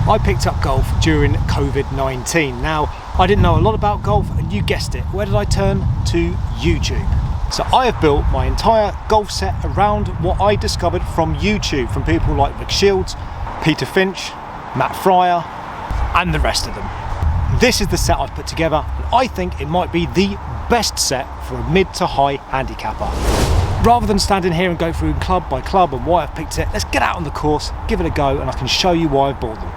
I picked up golf during COVID-19. Now, I didn't know a lot about golf, and you guessed it, where did I turn? To YouTube. So I have built my entire golf set around what I discovered from YouTube, from people like Rick Shields, Peter Finch, Matt Fryer, and the rest of them. This is the set I've put together, and I think it might be the best set for a mid to high handicapper. Rather than standing here and go through club by club and why I've picked it, let's get out on the course, give it a go, and I can show you why I've bought them.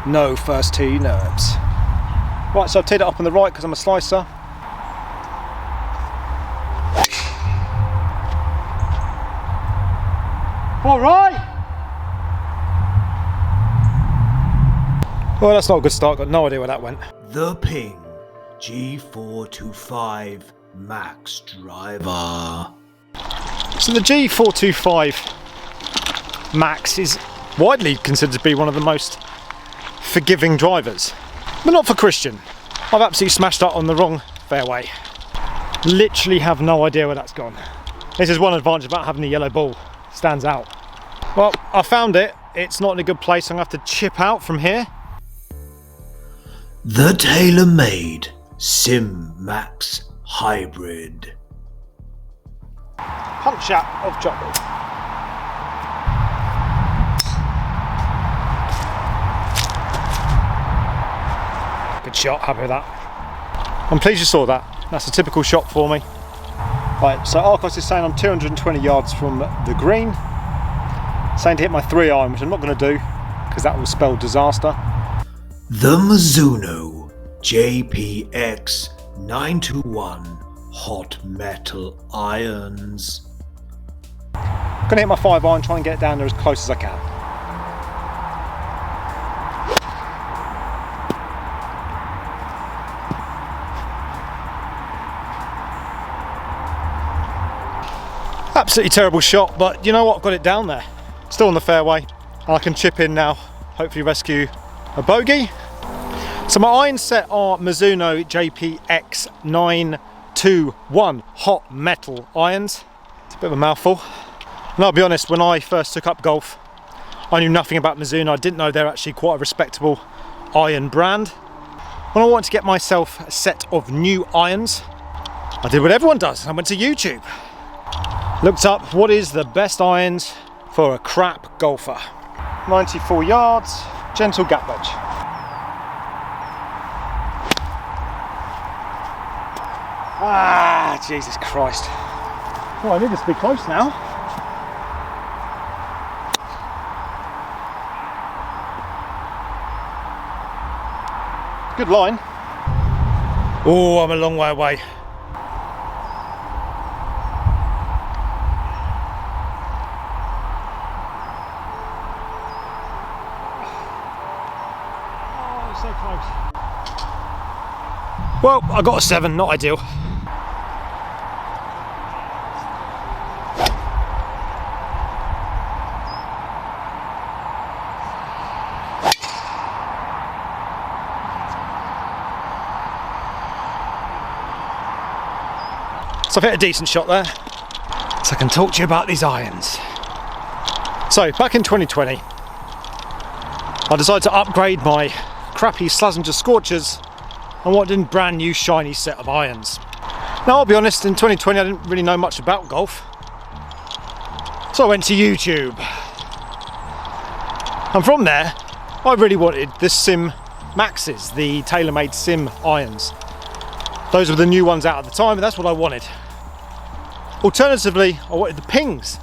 No first tee nerves. Right, so I've teed it up on the right because I'm a slicer. All right. Well, that's not a good start. Got no idea where that went. The Ping G425 Max driver. So the G425 Max is widely considered to be one of the most forgiving drivers, but not for Christian. I've absolutely smashed that on the wrong fairway. Literally have no idea where that's gone. This is one advantage about having a yellow ball. Stands out. Well, I found it. It's not in a good place. I'm going to have to chip out from here. The tailor-made Sim Max Hybrid. Punch out of chocolate. Good shot, happy with that. I'm pleased you saw that. That's a typical shot for me. Right, so Arcos is saying I'm 220 yards from the green. Saying to hit my 3-iron, which I'm not going to do because that will spell disaster. The Mizuno JPX 921 hot metal irons. I'm going to hit my 5-iron, try and get it down there as close as I can. Absolutely terrible shot, but you know what? I've got it down there. Still on the fairway, and I can chip in now, hopefully rescue a bogey. So my iron set are Mizuno JPX 921 hot metal irons. It's a bit of a mouthful. And I'll be honest, when I first took up golf, I knew nothing about Mizuno. I didn't know they're actually quite a respectable iron brand. When I wanted to get myself a set of new irons, I did what everyone does. I went to YouTube. Looked up what is the best irons for a crap golfer. 94 yards, gentle gap wedge. Ah, Jesus Christ. Well, I need this to be close now. Good line. Oh, I'm a long way away. So close. Well, I got a 7, not ideal. So I've hit a decent shot there. So I can talk to you about these irons. So back in 2020, I decided to upgrade my crappy Slazenger Scorchers and wanted a brand new shiny set of irons. Now I'll be honest, in 2020 I didn't really know much about golf, so I went to YouTube, and from there I really wanted the Sim Maxes, the tailor-made Sim irons. Those were the new ones out at the time, and that's what I wanted. Alternatively, I wanted the Pings.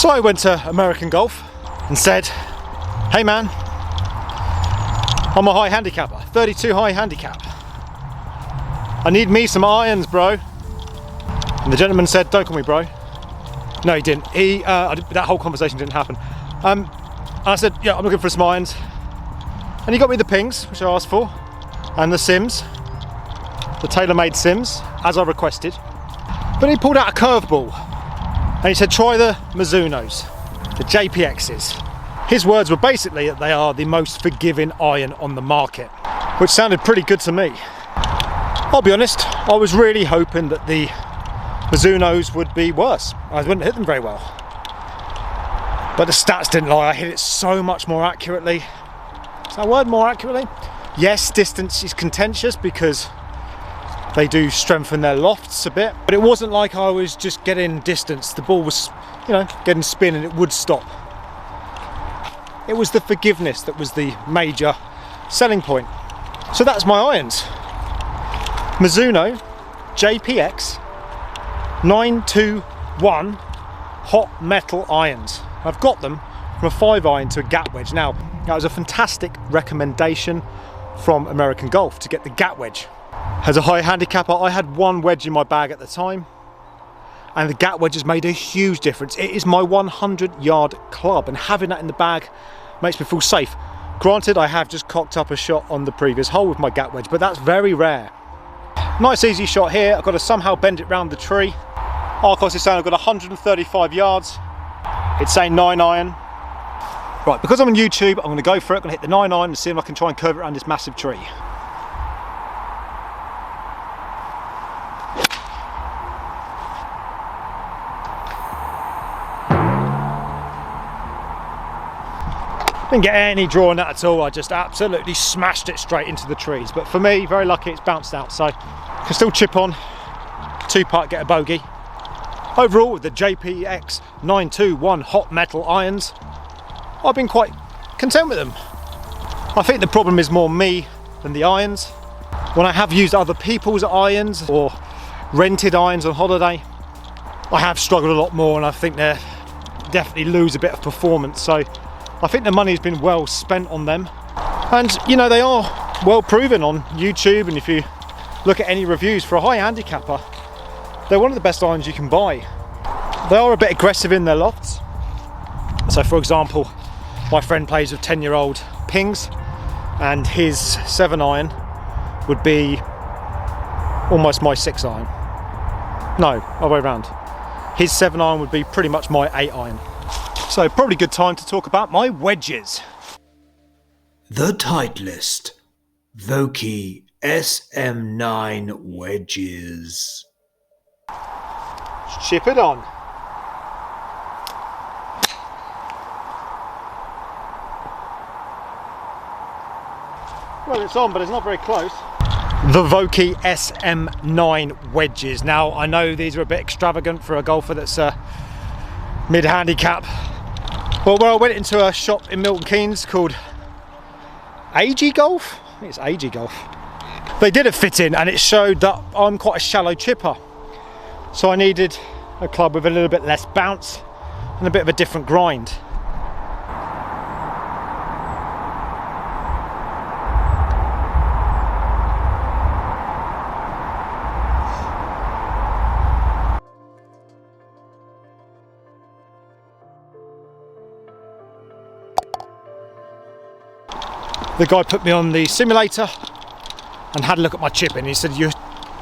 So I went to American Golf and said, hey man, I'm a high handicapper, 32 high handicap. I need me some irons, bro. And the gentleman said, don't call me bro. No, he didn't. That whole conversation didn't happen. And I said, yeah, I'm looking for some irons. And he got me the Pings, which I asked for, and the Sims, the tailor-made Sims, as I requested. But he pulled out a curveball, and he said, try the Mizunos, the JPXs. His words were basically that they are the most forgiving iron on the market, which sounded pretty good to me. I'll be honest, I was really hoping that the Mizuno's would be worse. I wouldn't hit them very well. But the stats didn't lie. I hit it so much more accurately. Is that a word, more accurately? Yes, distance is contentious because they do strengthen their lofts a bit. But it wasn't like I was just getting distance. The ball was, you know, getting spin and it would stop. It was the forgiveness that was the major selling point. So that's my irons. Mizuno JPX 921 hot metal irons. I've got them from a 5-iron to a gap wedge. Now, that was a fantastic recommendation from American Golf to get the gap wedge. As a high handicapper, I had one wedge in my bag at the time, and the gap wedge has made a huge difference. It is my 100-yard club, and having that in the bag makes me feel safe. Granted, I have just cocked up a shot on the previous hole with my gap wedge, but that's very rare. Nice easy shot here. I've got to somehow bend it round the tree. Arcos is saying I've got 135 yards. It's saying 9-iron. Right, because I'm on YouTube, I'm going to go for it. I'm going to hit the 9-iron and see if I can try and curve it around this massive tree. Didn't get any draw on that at all. I just absolutely smashed it straight into the trees. But for me, very lucky it's bounced out, so I can still chip on, 2-putt, get a bogey. Overall, with the JPX 921 hot metal irons, I've been quite content with them. I think the problem is more me than the irons. When I have used other people's irons or rented irons on holiday, I have struggled a lot more, and I think they definitely lose a bit of performance. So I think the money's been well spent on them. And you know, they are well proven on YouTube, and if you look at any reviews for a high handicapper, they're one of the best irons you can buy. They are a bit aggressive in their lofts. So for example, my friend plays with 10-year-old pings, and his 7-iron would be almost my 6-iron. No, other way around. His 7-iron would be pretty much my 8-iron. So probably good time to talk about my wedges. The Titleist Vokey SM9 wedges. Chip it on. Well, it's on, but it's not very close. The Vokey SM9 wedges. Now, I know these are a bit extravagant for a golfer that's a mid-handicap. Well, I went into a shop in Milton Keynes called AG Golf. I think it's AG Golf. They did a fit in, and it showed that I'm quite a shallow chipper. So I needed a club with a little bit less bounce and a bit of a different grind. The guy put me on the simulator and had a look at my chipping. He said, "You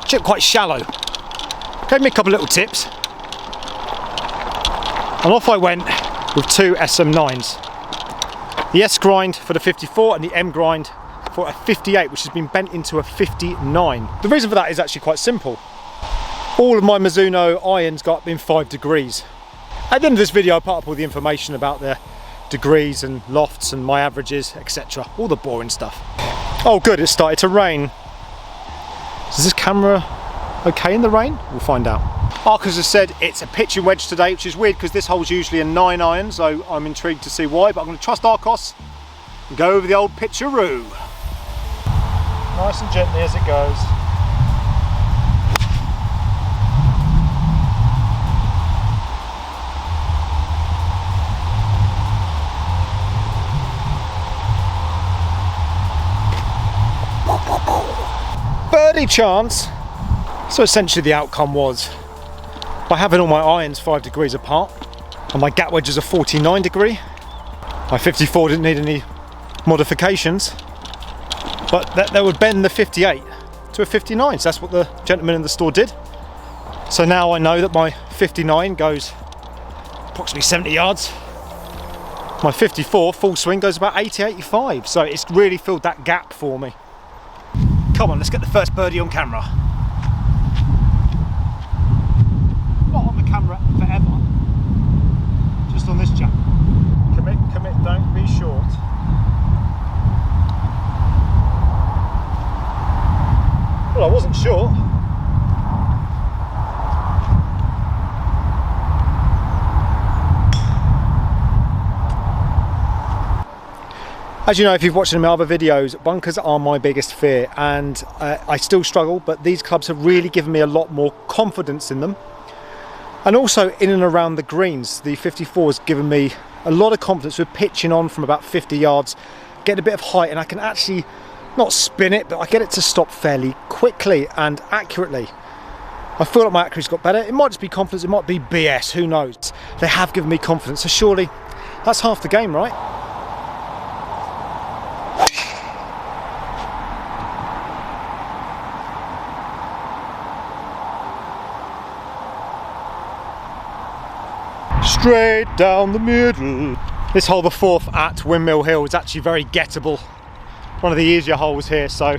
chip quite shallow." Gave me a couple of little tips, and off I went with 2 SM9s. The S grind for the 54 and the M grind for a 58, which has been bent into a 59. The reason for that is actually quite simple. All of my Mizuno irons got up in 5 degrees. At the end of this video, I'll put up all the information about the degrees and lofts and my averages, etc. All the boring stuff. Oh good, it started to rain. Is this camera okay in the rain? We'll find out. Arcos has said it's a pitching wedge today, which is weird because this hole's usually a 9-iron, so I'm intrigued to see why, but I'm going to trust Arcos and go over the old pitcheroo. Nice and gently as it goes. Birdie chance. So essentially the outcome was, by having all my irons 5 degrees apart and my gap wedges are 49 degree, my 54 didn't need any modifications, but that would bend the 58 to a 59. So that's what the gentleman in the store did. So now I know that my 59 goes approximately 70 yards. My 54 full swing goes about 80-85. So it's really filled that gap for me. Come on, let's get the first birdie on camera. As you know, if you've watched my other videos, bunkers are my biggest fear, and I still struggle, but these clubs have really given me a lot more confidence in them. And also in and around the greens, the 54 has given me a lot of confidence with pitching on from about 50 yards, get a bit of height, and I can actually not spin it, but I get it to stop fairly quickly and accurately. I feel like my accuracy's got better. It might just be confidence, it might be BS, who knows. They have given me confidence, so surely that's half the game, right? Straight down the middle. This hole, the 4th at Windmill Hill, is actually very gettable. One of the easier holes here, so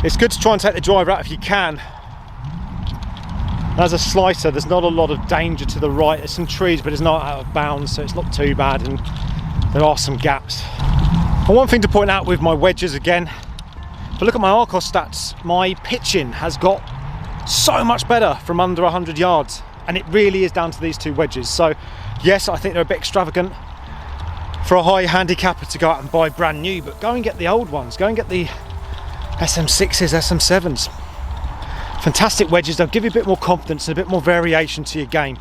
it's good to try and take the driver out if you can. As a slicer, there's not a lot of danger to the right. There's some trees, but it's not out of bounds, so it's not too bad, and there are some gaps. And one thing to point out with my wedges again, if I look at my Arcos stats, my pitching has got so much better from under 100 yards. And it really is down to these 2 wedges. So yes, I think they're a bit extravagant for a high handicapper to go out and buy brand new, but go and get the old ones. Go and get the SM6s, SM7s. Fantastic wedges. They'll give you a bit more confidence and a bit more variation to your game.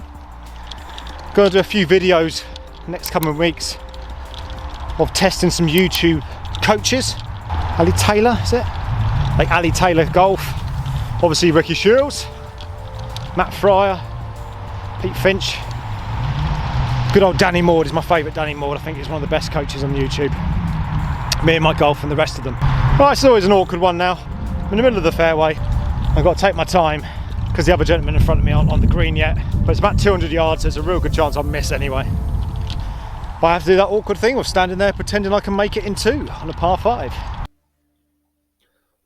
Going to do a few videos next couple of weeks of testing some YouTube coaches. Ali Taylor, is it? Like Ali Taylor Golf. Obviously Ricky Shields, Matt Fryer, Pete Finch. Good old Danny Maud is my favourite. Danny Maud, I think he's one of the best coaches on YouTube. Me and my golf and the rest of them. Right, it's always an awkward one now. I'm in the middle of the fairway. I've got to take my time because the other gentlemen in front of me aren't on the green yet. But it's about 200 yards, so there's a real good chance I'll miss anyway. But I have to do that awkward thing of standing there pretending I can make it in 2 on a par 5.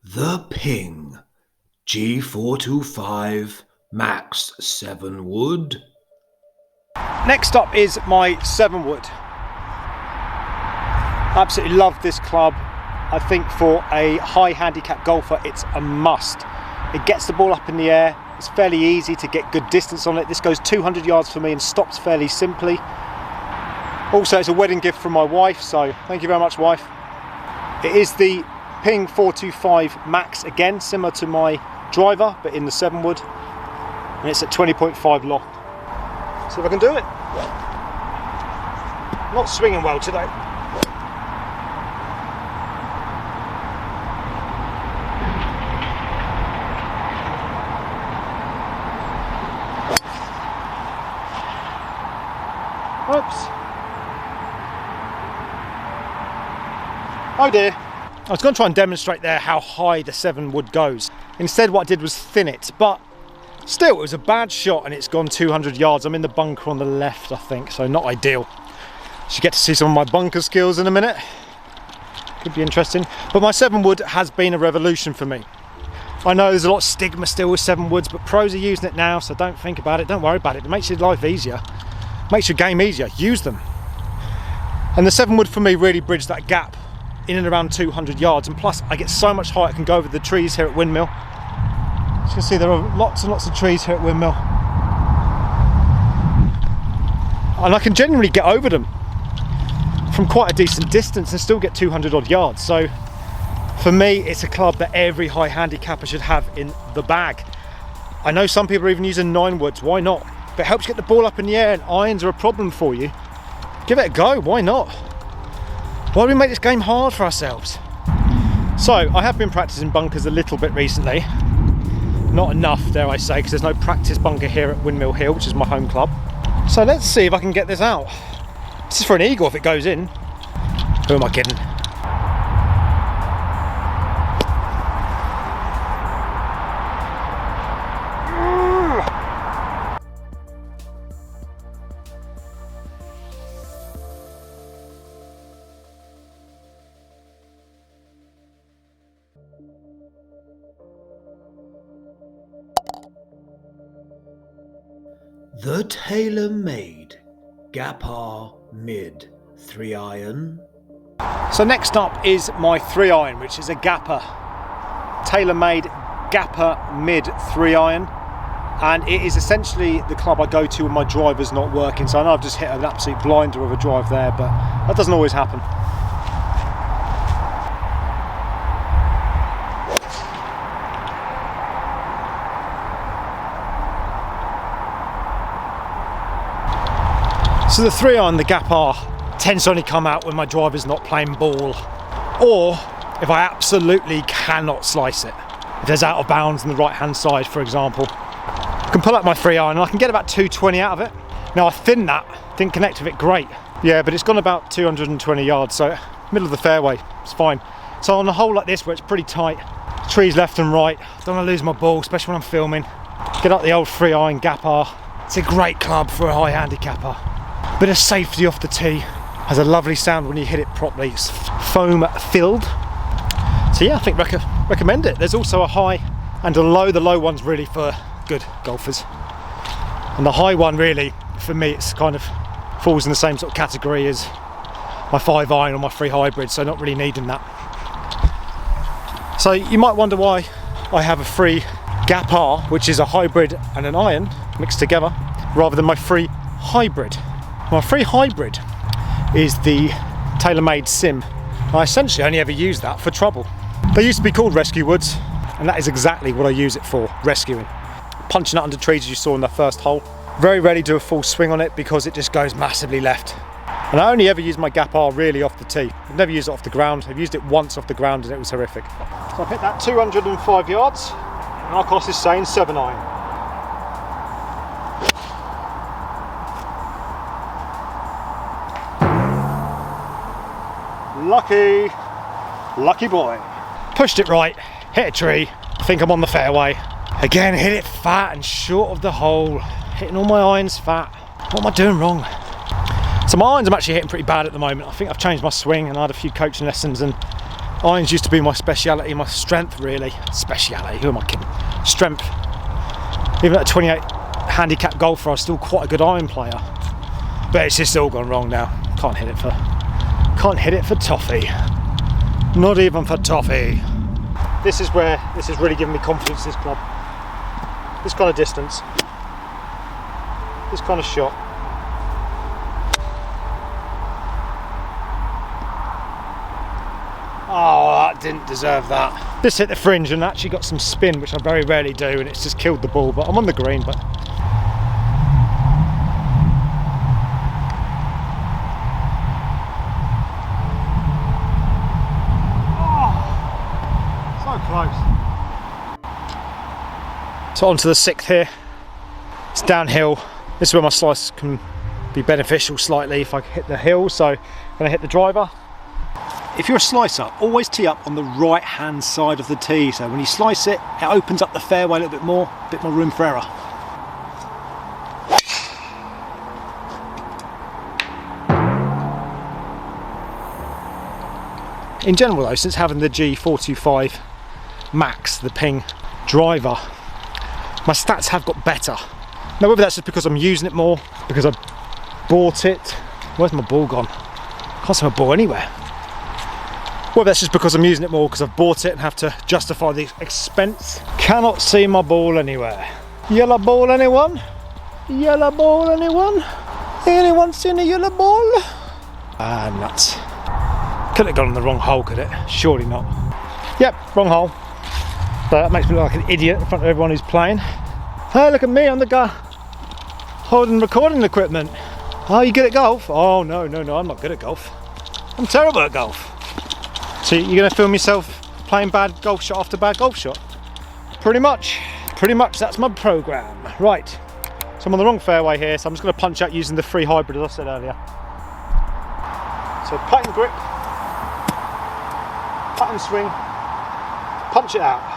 The Ping G425 Max 7 wood. Next up is my 7 wood. Absolutely love this club. I think for a high handicap golfer it's a must. It gets the ball up in the air, it's fairly easy to get good distance on it. This goes 200 yards for me and stops fairly simply. Also, it's a wedding gift from my wife, so thank you very much, wife. It is the Ping 425 Max, again similar to my driver but in the 7 wood. And it's at 20.5 loft. See if I can do it. Not swinging well today. Whoops. Oh dear. I was going to try and demonstrate there how high the 7 wood goes. Instead what I did was thin it, but still, it was a bad shot and it's gone 200 yards. I'm in the bunker on the left, I think, so not ideal. Should get to see some of my bunker skills in a minute. Could be interesting. But my 7 wood has been a revolution for me. I know there's a lot of stigma still with 7 woods, but pros are using it now, so don't think about it, don't worry about it. It makes your life easier, makes your game easier. Use them. And the 7 wood for me really bridged that gap in and around 200 yards, and plus I get so much height I can go over the trees here at Windmill. As you can see, there are lots and lots of trees here at Windmill, and I can genuinely get over them from quite a decent distance and still get 200 odd yards. So for me, it's a club that every high handicapper should have in the bag. I know some people are even using 9 woods, why not? If it helps get the ball up in the air and irons are a problem for you, give it a go, why not? Why do we make this game hard for ourselves? So I have been practicing bunkers a little bit recently. Not enough, dare I say, because there's no practice bunker here at Windmill Hill, which is my home club. So let's see if I can get this out. This is for an eagle if it goes in. Who am I kidding? The tailor-made Gapar Mid 3-iron. So next up is my 3-iron, which is a Gapper, tailor-made Gapper Mid 3-iron, and it is essentially the club I go to when my driver's not working. So I know I've just hit an absolute blinder of a drive there, but that doesn't always happen. So the 3-iron, the gap R, tends to only come out when my driver's not playing ball, or if I absolutely cannot slice it. If there's out of bounds on the right hand side, for example, I can pull up my 3-iron and I can get about 220 out of it. Now I thinned that, didn't connect with it great. Yeah, but it's gone about 220 yards, so middle of the fairway, it's fine. So on a hole like this where it's pretty tight, trees left and right, don't want to lose my ball, especially when I'm filming. Get up the old 3-iron gap R. It's a great club for a high handicapper. Bit of safety off the tee. Has a lovely sound when you hit it properly. It's foam filled. So yeah, I think recommend it. There's also a high and a low. The low one's really for good golfers. And the high one really, for me, it's kind of falls in the same sort of category as my 5-iron or my 3 hybrid, so not really needing that. So you might wonder why I have a 3 gap R, which is a hybrid and an iron mixed together, rather than my 3 hybrid. My 3 hybrid is the TaylorMade Sim. I essentially only ever use that for trouble. They used to be called rescue woods, and that is exactly what I use it for, rescuing. Punching it under trees as you saw in the first hole. Very rarely do a full swing on it because it just goes massively left. And I only ever use my gap R really off the tee. I've never used it off the ground. I've used it once off the ground and it was horrific. So I've hit that 205 yards, and our course is saying 7-iron. Lucky boy. Pushed it right, hit a tree, I think I'm on the fairway. Again, hit it fat and short of the hole, hitting all my irons fat. What am I doing wrong? So my irons I'm actually hitting pretty bad at the moment. I think I've changed my swing and I had a few coaching lessons, and irons used to be my speciality, my strength really. Speciality, who am I kidding? Strength. Even at a 28 handicap golfer, I was still quite a good iron player. But it's just all gone wrong now. Can't hit it for toffee. Not even for toffee. This is really giving me confidence, this club. This kind of distance. This kind of shot. Oh, that didn't deserve that. This hit the fringe and actually got some spin, which I very rarely do, and it's just killed the ball, but I'm on the green, but close. So on to the 6th here. It's downhill. This is where my slice can be beneficial slightly if I hit the hill, so I'm going to hit the driver. If you're a slicer, always tee up on the right hand side of the tee, so when you slice it, it opens up the fairway a little bit more room for error. In general though, since having the G425 Max, the ping driver, my stats have got better. Now whether that's just because I'm using it more, because I bought it, where's my ball gone? Can't see my ball anywhere. Whether that's just because I'm using it more because I've bought it and have to justify the expense. Cannot see my ball anywhere. Yellow ball anyone? Yellow ball anyone? Anyone seen a yellow ball? Ah, nuts. Couldn't have gone on the wrong hole, could it? Surely not. Yep, wrong hole. So that makes me look like an idiot in front of everyone who's playing. Hey, look at me, I'm the guy holding recording equipment. Oh, you good at golf? Oh, no, I'm not good at golf. I'm terrible at golf. So you're going to film yourself playing bad golf shot after bad golf shot? Pretty much that's my program. Right, so I'm on the wrong fairway here, so I'm just going to punch out using the 3 hybrid as I said earlier. So putt and grip, putt and swing, punch it out.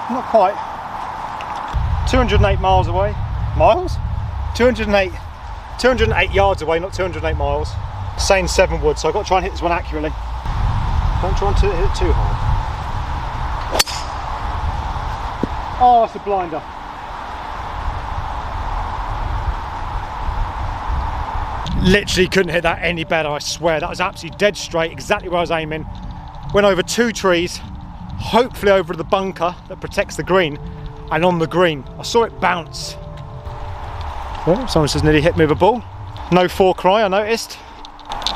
Not quite. 208 miles away. Miles? 208 yards away, not 208 miles. Saying 7 wood, so I've got to try and hit this one accurately. Don't try and hit it too hard. Oh, that's a blinder. Literally couldn't hit that any better, I swear. That was absolutely dead straight, exactly where I was aiming. Went over 2 trees, hopefully over the bunker that protects the green, and on the green. I saw it bounce. Well, someone says nearly hit me with a ball. No 4 cry, I noticed.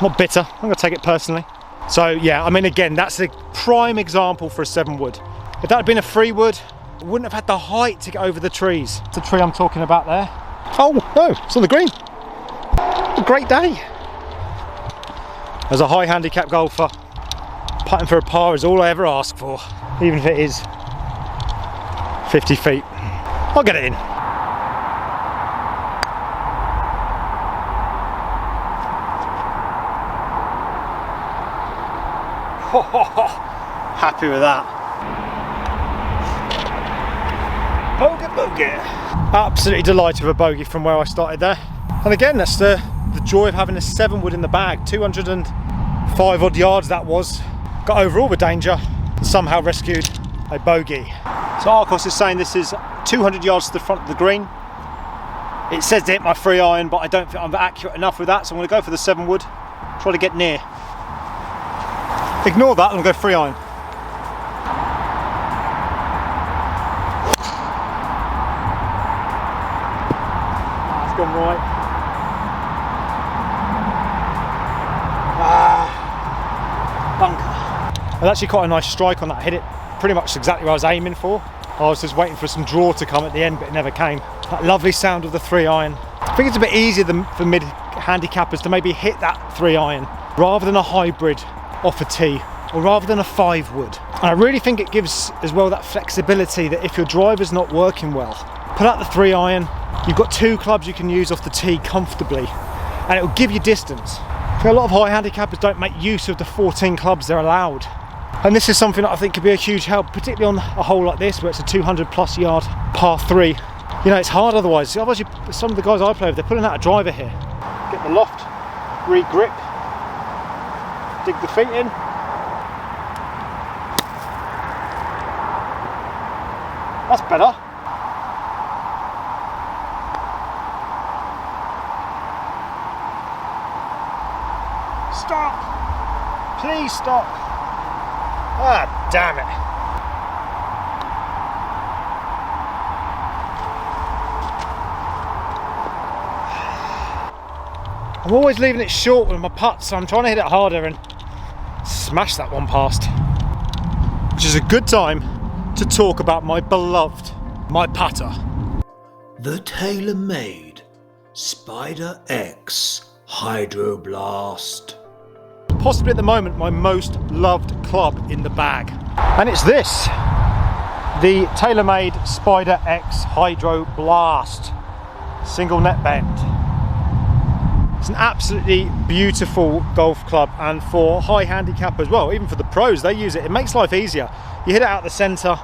Not bitter, I'm going to take it personally. So yeah, I mean again, that's a prime example for a 7 wood. If that had been a 3 wood, I wouldn't have had the height to get over the trees. It's the tree I'm talking about there. Oh no, it's on the green. A great day. As a high handicap golfer, putting for a par is all I ever ask for, even if it is 50 feet. I'll get it in. Happy with that. Bogey, bogey. Absolutely delighted with a bogey from where I started there. And again, that's the joy of having a 7-wood in the bag. 205 odd yards that was. Got over all the danger and somehow rescued a bogey. So Arcos is saying this is 200 yards to the front of the green. It says to hit my 3-iron, but I don't think I'm accurate enough with that, so I'm going to go for the 7-wood. Try to get near. Ignore that and go 3-iron. That's gone right. Bunker. There's actually quite a nice strike on that. I hit it pretty much exactly what I was aiming for. I was just waiting for some draw to come at the end, but it never came. That lovely sound of the 3-iron. I think it's a bit easier for mid-handicappers to maybe hit that 3-iron rather than a hybrid off a tee, or rather than a 5-wood. And I really think it gives as well that flexibility that if your driver's not working well, put out the 3-iron, you've got 2 clubs you can use off the tee comfortably, and it will give you distance. A lot of high handicappers don't make use of the 14 clubs they're allowed. And this is something that I think could be a huge help, particularly on a hole like this where it's a 200+ yard par 3. You know, it's hard otherwise. Otherwise, some of the guys I play with, they're pulling out a driver here. Get the loft, re-grip, dig the feet in. That's better. Stop! Please stop! Ah, damn it! I'm always leaving it short with my putts, so I'm trying to hit it harder and smash that one past. Which is a good time to talk about my beloved, my putter. The tailor-made Spider X Hydroblast. Possibly at the moment my most loved club in the bag. And it's this, the TaylorMade Spider X Hydro Blast single net bend. It's an absolutely beautiful golf club, and for high handicap as well, even for the pros, they use it. It makes life easier. You hit it out the centre,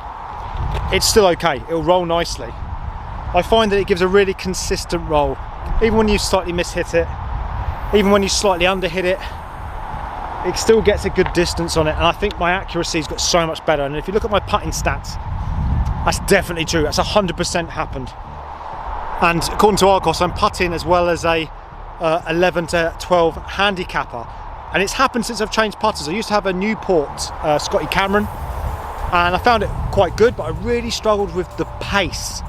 it's still okay, it'll roll nicely. I find that it gives a really consistent roll, even when you slightly mishit it, even when you slightly underhit it, it still gets a good distance on it, and I think my accuracy's got so much better. And if you look at my putting stats, that's definitely true. That's 100% happened. And according to Arcos, I'm putting as well as a 11 to 12 handicapper, and it's happened since I've changed putters. I used to have a Newport Scotty Cameron, and I found it quite good, but I really struggled with the pace.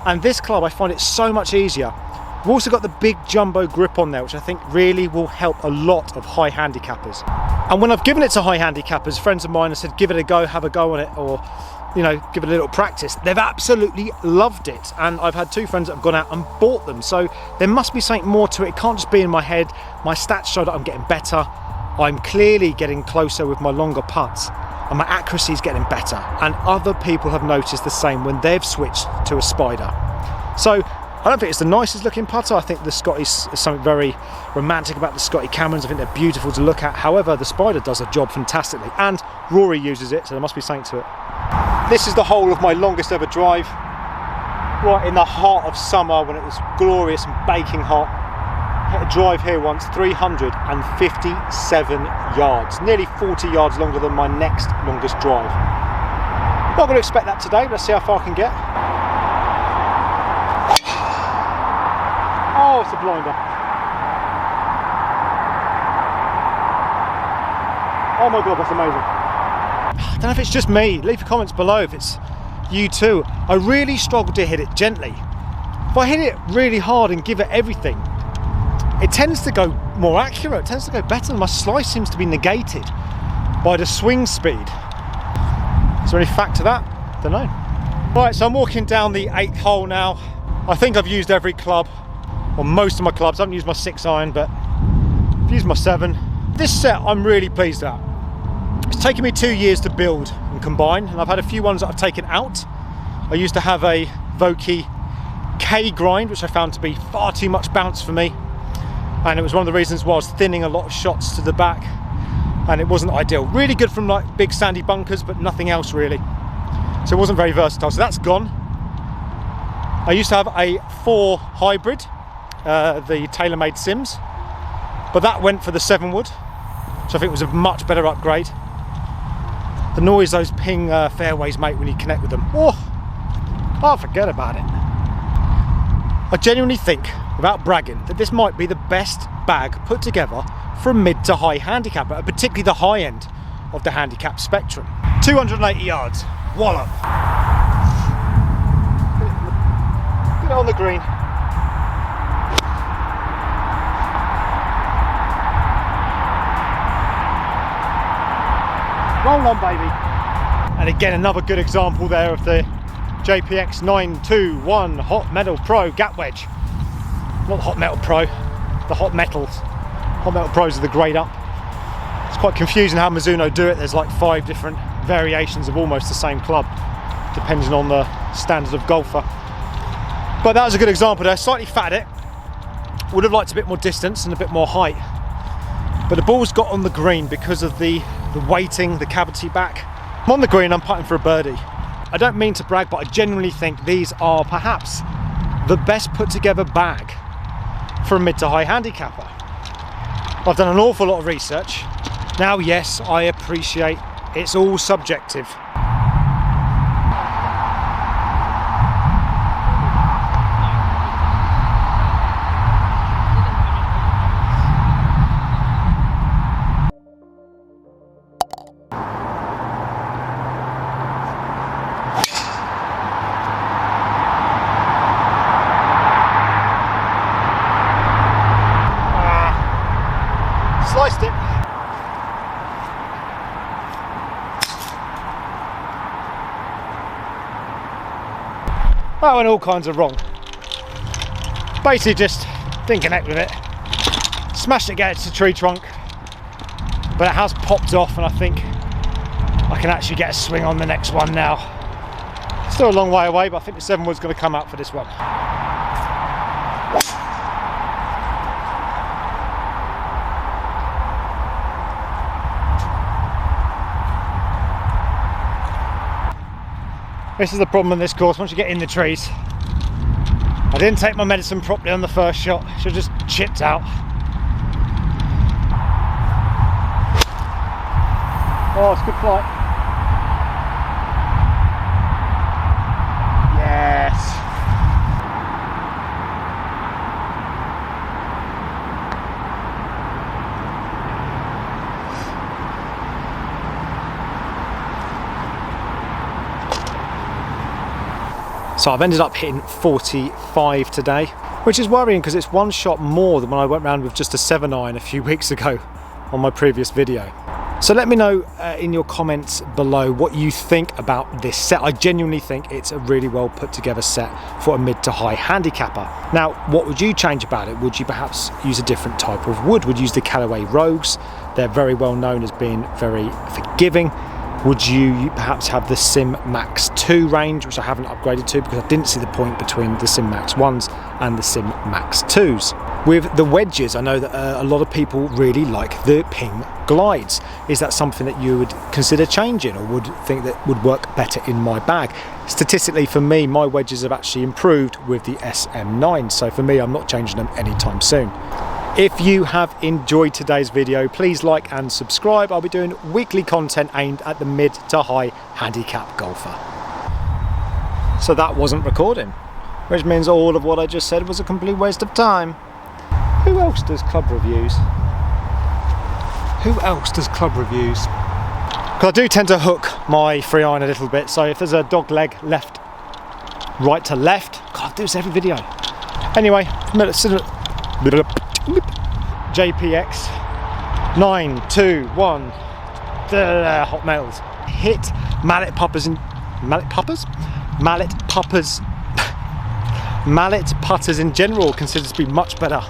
And this club, I find it so much easier. I've also got the big jumbo grip on there, which I think really will help a lot of high handicappers. And when I've given it to high handicappers, friends of mine have said, give it a go, have a go on it, or, you know, give it a little practice. They've absolutely loved it. And I've had 2 friends that have gone out and bought them. So there must be something more to it. It can't just be in my head. My stats show that I'm getting better. I'm clearly getting closer with my longer putts, and my accuracy is getting better. And other people have noticed the same when they've switched to a Spider. So I don't think it's the nicest looking putter. I think the Scotty's is something very romantic about the Scotty Camerons. I think they're beautiful to look at. However, the Spider does a job fantastically, and Rory uses it, so there must be something to it. This is the hole of my longest ever drive, right in the heart of summer when it was glorious and baking hot. Hit a drive here once, 357 yards, nearly 40 yards longer than my next longest drive. Not going to expect that today, but let's see how far I can get. Oh, it's a blinder. Oh my God, that's amazing. I don't know if it's just me. Leave your comments below if it's you too. I really struggle to hit it gently. If I hit it really hard and give it everything, it tends to go more accurate, it tends to go better. My slice seems to be negated by the swing speed. Is there any fact to that? Don't know. Right, so I'm walking down the 8th hole now. I think I've used every club, or most of my clubs. I haven't used my 6 iron, but I've used my 7. This set I'm really pleased at. It's taken me 2 years to build and combine, and I've had a few ones that I've taken out. I used to have a Vokey K grind, which I found to be far too much bounce for me, and it was one of the reasons why I was thinning a lot of shots to the back, and it wasn't ideal. Really good from like big sandy bunkers, but nothing else really. So it wasn't very versatile, so that's gone. I used to have a 4 hybrid, the TaylorMade Sims, but that went for the 7 wood, so I think it was a much better upgrade. The noise those ping fairways make when you connect with them, oh, forget about it. I genuinely think, without bragging, that this might be the best bag put together for a mid to high handicapper, particularly the high end of the handicap spectrum. 280 yards, wallop. Get it on the green. Roll on, baby. And again, another good example there of the JPX 921 Hot Metal Pro gap wedge. Not the Hot Metal Pro, the Hot Metals. Hot Metal Pros are the grade up. It's quite confusing how Mizuno do it. There's like 5 different variations of almost the same club, depending on the standard of golfer. But that was a good example there. Slightly fat it. Would have liked a bit more distance and a bit more height. But the ball's got on the green because of the weighting, the cavity back. I'm on the green, I'm putting for a birdie. I don't mean to brag, but I genuinely think these are perhaps the best put together bag for a mid to high handicapper. I've done an awful lot of research. Now, yes, I appreciate it's all subjective. Sliced it. That went all kinds of wrong. Basically just didn't connect with it. Smashed it against the tree trunk, but it has popped off, and I think I can actually get a swing on the next one now. Still a long way away, but I think the 7 wood's going to come out for this one. This is the problem on this course. Once you get in the trees, I didn't take my medicine properly on the first shot. Should have just chipped out. Oh, it's a good flight. Yes. So I've ended up hitting 45 today, which is worrying because it's 1 shot more than when I went round with just a 7 iron a few weeks ago on my previous video. So let me know in your comments below what you think about this set. I genuinely think it's a really well put together set for a mid to high handicapper. Now, what would you change about it? Would you perhaps use a different type of wood? Would you use the Callaway Rogues? They're very well known as being very forgiving. Would you perhaps have the Sim Max 2 range, which I haven't upgraded to because I didn't see the point between the Sim Max 1s and the Sim Max 2s. With the wedges, I know that a lot of people really like the Ping Glides. Is that something that you would consider changing, or would think that would work better in my bag? Statistically, for me, my wedges have actually improved with the SM9, so for me, I'm not changing them anytime soon. If you have enjoyed today's video, please like and subscribe. I'll be doing weekly content aimed at the mid to high handicap golfer. So that wasn't recording, which means all of what I just said was a complete waste of time. Who else does club reviews? Who else does club reviews? Because I do tend to hook my 3 iron a little bit, so if there's a dog leg left, right to left, God, I do this every video. Anyway, JPX 921 Hot Metals. Hit mallet poppers mallet putters in general considered to be much better.